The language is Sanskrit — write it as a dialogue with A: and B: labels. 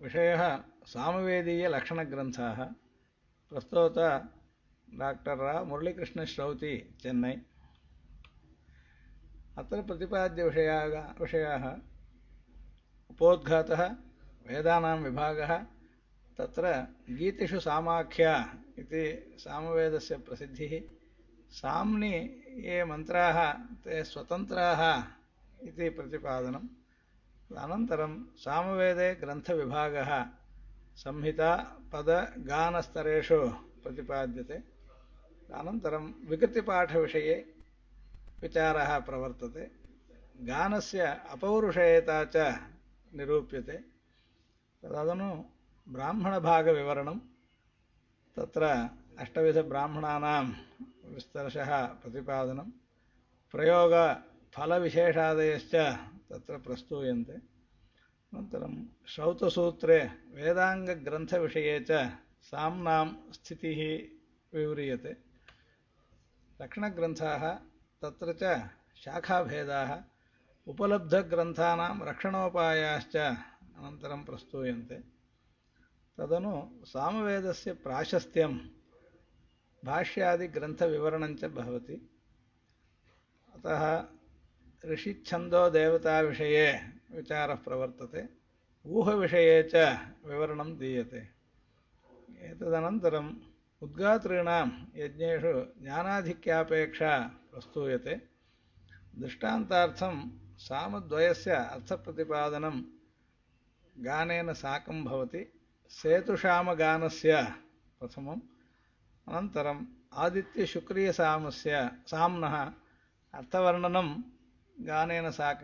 A: विषयः सामवेदीयलक्षणग्रन्थाः। प्रस्तोत डॉक्टर मुरलीकृष्णश्रौती चेन्नै। अत्र प्रतिपाद्यविषयाः उपोद्घातः वेदानां विभागः। तत्र गीतिषु सामाख्या इति सामवेदस्य प्रसिद्धिः। साम्नि ये मन्त्राः ते स्वतन्त्राः इति प्रतिपादनम्। अनन्तरं सामवेदे ग्रन्थविभागः संहिता पदगानस्तरेषु प्रतिपाद्यते। अनन्तरं विकृतिपाठविषये विचारः प्रवर्तते। गानस्य अपौरुषेयता च निरूप्यते। तदनु ब्राह्मणभागविवरणं तत्र अष्टविधब्राह्मणानां विस्तरशः प्रतिपादनं, प्रयोगफलविशेषादयश्च तत्र प्रस्तूयन्ते। अनन्तरं श्रौतसूत्रे वेदाङ्गग्रन्थविषये च साम्नां स्थितिः विव्रियते। लक्षणग्रन्थाः तत्र च शाखाभेदाः, उपलब्धग्रन्थानां रक्षणोपायाश्च अनन्तरं प्रस्तूयन्ते। तदनु सामवेदस्य प्राशस्त्यं भाष्यादिग्रन्थविवरणञ्च भवति। अतः ऋषिच्छन्दोदेवताविषये विचारः प्रवर्तते, ऊहविषये च विवरणं दीयते। एतदनन्तरम् उद्गातॄणां यज्ञेषु ज्ञानाधिक्यापेक्षा प्रस्तूयते। दृष्टान्तार्थं सामद्वयस्य अर्थप्रतिपादनं गानेन साकं भवति। सेतुषामगानस्य प्रथमम्, अनन्तरम् आदित्यशुक्रियसामस्य साम्नः अर्थवर्णनं गानेन साकं